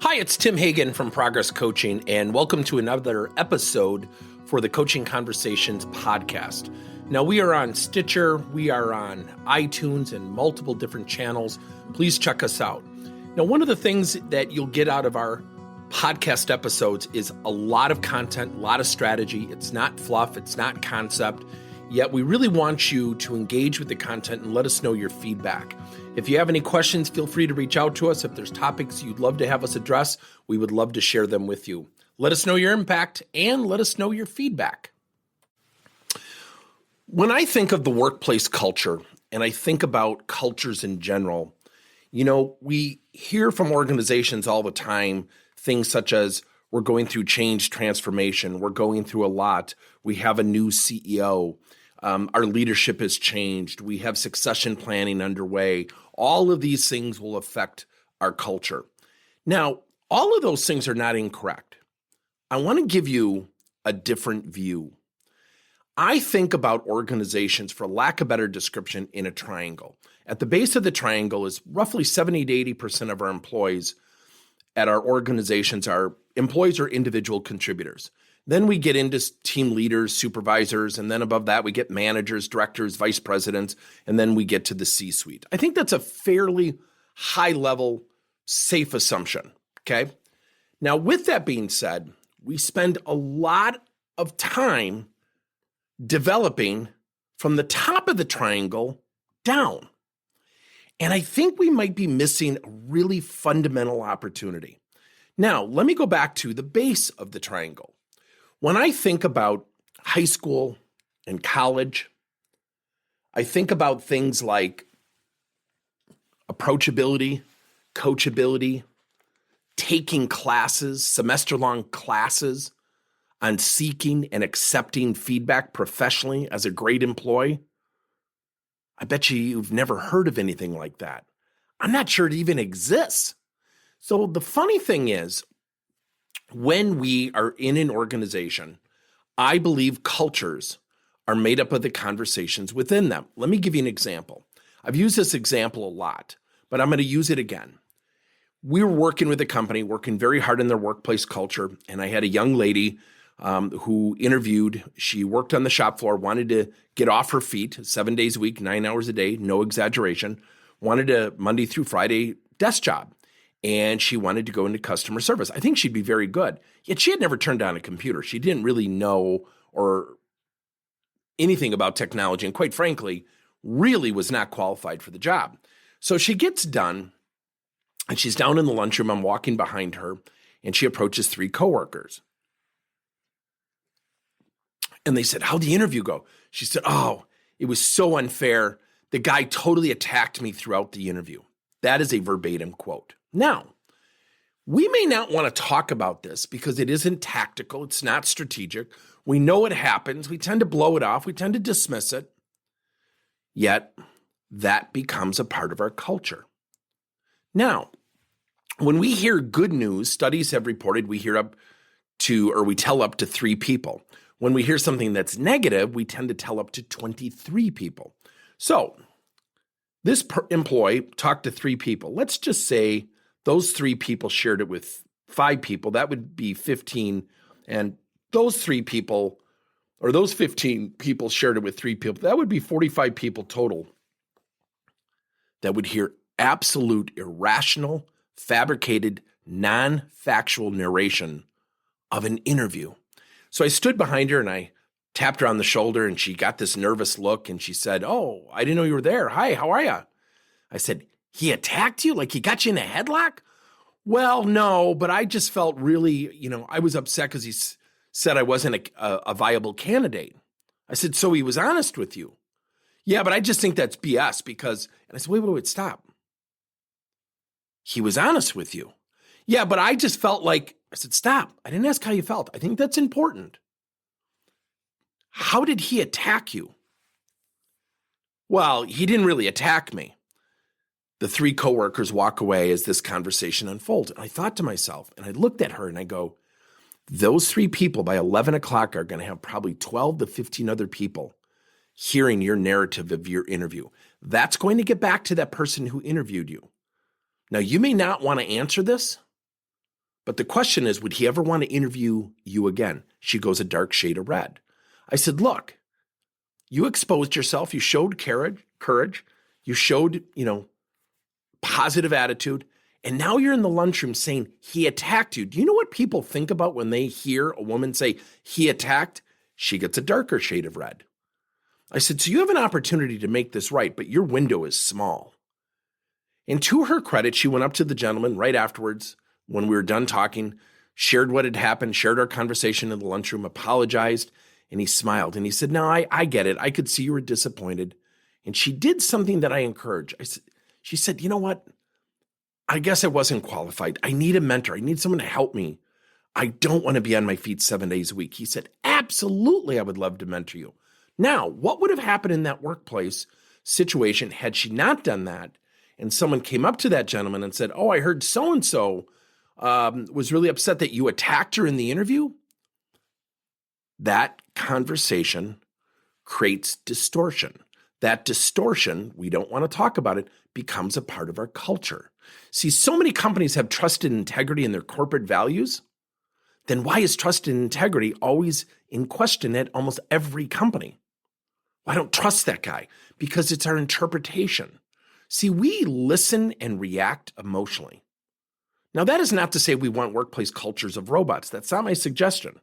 Hi, it's Tim Hagen from Progress Coaching, and welcome to another episode for the Coaching Conversations podcast. Now, we are on Stitcher, we are on iTunes, and multiple different channels. Please check us out. Now, one of the things that you'll get out of our podcast episodes is a lot of content, a lot of strategy. It's not fluff, it's not concept, yet we really want you to engage with the content and let us know your feedback. If you have any questions, feel free to reach out to us. If there's topics you'd love to have us address, we would love to share them with you. Let us know your impact and let us know your feedback. When I think of the workplace culture, and I think about cultures in general, we hear from organizations all the time, things such as we're going through change transformation, we're going through a lot, we have a new CEO, our leadership has changed, we have succession planning underway. All of these things will affect our culture. Now, all of those things are not incorrect. I want to give you a different view. I think about organizations, for lack of a better description, in a triangle. At the base of the triangle is roughly 70 to 80% of our employees at our organizations are employees or individual contributors. Then we get into team leaders, supervisors, and then above that we get managers, directors, vice presidents, and then we get to the C-suite. I think that's a fairly high-level, safe assumption, okay? Now, with that being said, we spend a lot of time developing from the top of the triangle down. And I think we might be missing a really fundamental opportunity. Now, let me go back to the base of the triangle. When I think about high school and college, I think about things like approachability, coachability, taking classes, semester-long classes on seeking and accepting feedback professionally as a great employee. I bet you've never heard of anything like that. I'm not sure it even exists. So the funny thing is, when we are in an organization, I believe cultures are made up of the conversations within them. Let me give you an example. I've used this example a lot, but I'm going to use it again. We were working with a company, working very hard in their workplace culture, and I had a young lady who interviewed. She worked on the shop floor, wanted to get off her feet 7 days a week, 9 hours a day, no exaggeration, wanted a Monday through Friday desk job. And she wanted to go into customer service. I think she'd be very good. Yet she had never turned on a computer. She didn't really know or anything about technology, and quite frankly, really was not qualified for the job. So she gets done, and she's down in the lunchroom. I'm walking behind her, and she approaches 3 coworkers. And they said, "How'd the interview go?" She said, "Oh, it was so unfair. The guy totally attacked me throughout the interview." That is a verbatim quote. Now, we may not want to talk about this because it isn't tactical. It's not strategic. We know it happens. We tend to blow it off. We tend to dismiss it. Yet, that becomes a part of our culture. Now, when we hear good news, studies have reported we tell up to 3 people. When we hear something that's negative, we tend to tell up to 23 people. So, this employee talked to 3 people. Let's just say those 3 people shared it with 5 people. That would be 15. And those 3 people, or those 15 people shared it with 3 people. That would be 45 people total that would hear absolute, irrational, fabricated, non-factual narration of an interview. So I stood behind her and I tapped her on the shoulder, and she got this nervous look, and she said, "Oh, I didn't know you were there. Hi, how are you?" I said, "He attacked you? Like he got you in a headlock?" "Well, no, but I just felt really, I was upset because he said I wasn't a viable candidate." I said, "So he was honest with you?" "Yeah, but I just think that's BS because," and I said, wait, stop. "He was honest with you." "Yeah, but I just felt like," I said, "Stop. I didn't ask how you felt. I think that's important. How did he attack you?" "Well, he didn't really attack me." The 3 coworkers walk away as this conversation unfolds. And I thought to myself, and I looked at her and I go, those 3 people by 11 o'clock are going to have probably 12 to 15 other people hearing your narrative of your interview. That's going to get back to that person who interviewed you. Now, you may not want to answer this, But the question is, would he ever want to interview you again? She goes, a dark shade of red. I said, look, you exposed yourself. You showed courage. You showed, positive attitude. And now you're in the lunchroom saying he attacked you. Do you know what people think about when they hear a woman say he attacked? She gets a darker shade of red. I said, so you have an opportunity to make this right, but your window is small. And to her credit, she went up to the gentleman right afterwards when we were done talking, shared what had happened, shared our conversation in the lunchroom, apologized, and he smiled. And he said, no, I get it. I could see you were disappointed. And she did something that I encourage. She said, you know what? I guess I wasn't qualified. I need a mentor. I need someone to help me. I don't want to be on my feet 7 days a week. He said, absolutely, I would love to mentor you. Now, what would have happened in that workplace situation had she not done that and someone came up to that gentleman and said, oh, I heard so-and-so was really upset that you attacked her in the interview? That conversation creates distortion. That distortion, we don't want to talk about it, becomes a part of our culture. See, so many companies have trust and integrity in their corporate values. Then why is trust and integrity always in question at almost every company? I don't trust that guy because it's our interpretation. See, we listen and react emotionally. Now, that is not to say we want workplace cultures of robots. That's not my suggestion.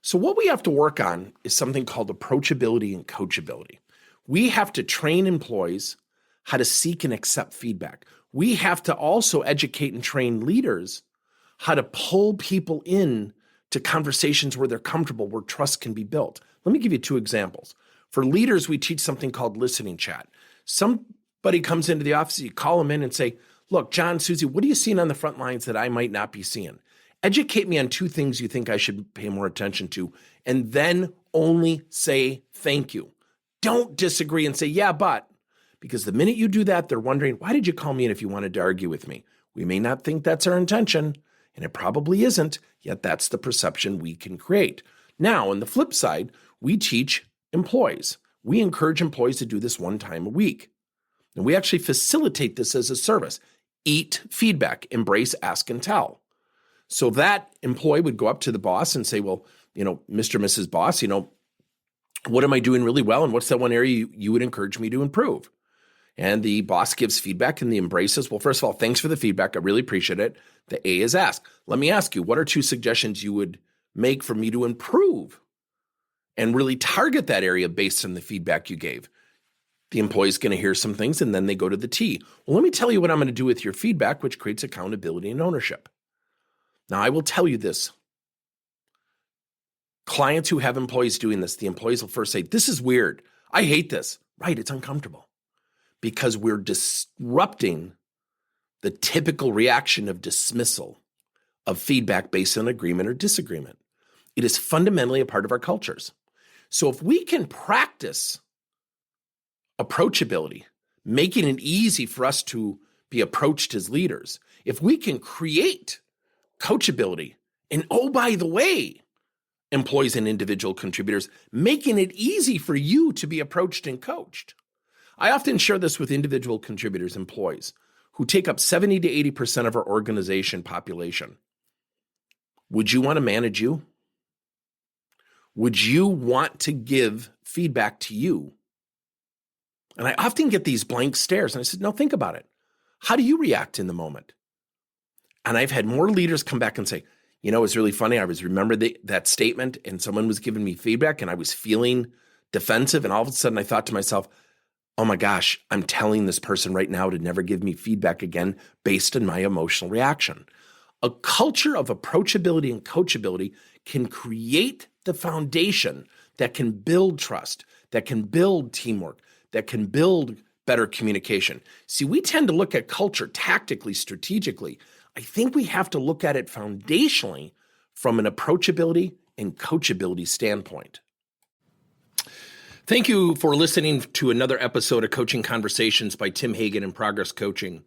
So what we have to work on is something called approachability and coachability. We have to train employees how to seek and accept feedback. We have to also educate and train leaders how to pull people in to conversations where they're comfortable, where trust can be built. Let me give you 2 examples. For leaders, we teach something called listening chat. Somebody comes into the office, you call them in and say, look, John, Susie, what are you seeing on the front lines that I might not be seeing? Educate me on 2 things you think I should pay more attention to, and then only say thank you. Don't disagree and say, yeah, but, because the minute you do that, they're wondering, why did you call me in if you wanted to argue with me? We may not think that's our intention, and it probably isn't, yet that's the perception we can create. Now, on the flip side, we teach employees. We encourage employees to do this 1 time a week. And we actually facilitate this as a service. Eat feedback, embrace, ask, and tell. So that employee would go up to the boss and say, well, Mr. and Mrs. Boss, what am I doing really well? And what's that one area you would encourage me to improve? And the boss gives feedback and the embraces. Well, first of all, thanks for the feedback. I really appreciate it. The A is ask. Let me ask you, what are 2 suggestions you would make for me to improve and really target that area based on the feedback you gave? The employee's going to hear some things and then they go to the T. Well, let me tell you what I'm going to do with your feedback, which creates accountability and ownership. Now, I will tell you this. Clients who have employees doing this, the employees will first say, this is weird. I hate this. Right, it's uncomfortable because we're disrupting the typical reaction of dismissal of feedback based on agreement or disagreement. It is fundamentally a part of our cultures. So if we can practice approachability, making it easy for us to be approached as leaders, if we can create coachability, and oh, by the way, employees and individual contributors, making it easy for you to be approached and coached. I often share this with individual contributors, employees, who take up 70 to 80% of our organization population. Would you want to manage you? Would you want to give feedback to you? And I often get these blank stares, and I said, no, think about it. How do you react in the moment? And I've had more leaders come back and say, it's really funny. I was remembering that statement and someone was giving me feedback and I was feeling defensive. And all of a sudden I thought to myself, oh my gosh, I'm telling this person right now to never give me feedback again based on my emotional reaction. A culture of approachability and coachability can create the foundation that can build trust, that can build teamwork, that can build better communication. See, we tend to look at culture tactically, strategically. I think we have to look at it foundationally from an approachability and coachability standpoint. Thank you for listening to another episode of Coaching Conversations by Tim Hagen and Progress Coaching.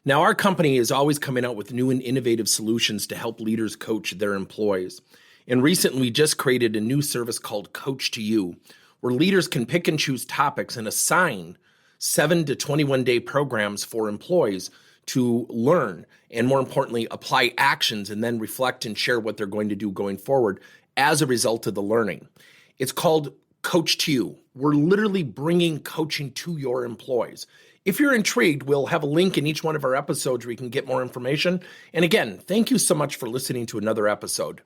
Now, our company is always coming out with new and innovative solutions to help leaders coach their employees. And recently, we just created a new service called Coach to You, where leaders can pick and choose topics and assign 7 to 21 day programs for employees to learn and, more importantly, apply actions and then reflect and share what they're going to do going forward as a result of the learning. It's called Coach to You. We're literally bringing coaching to your employees. If you're intrigued, we'll have a link in each one of our episodes where you can get more information. And again, thank you so much for listening to another episode.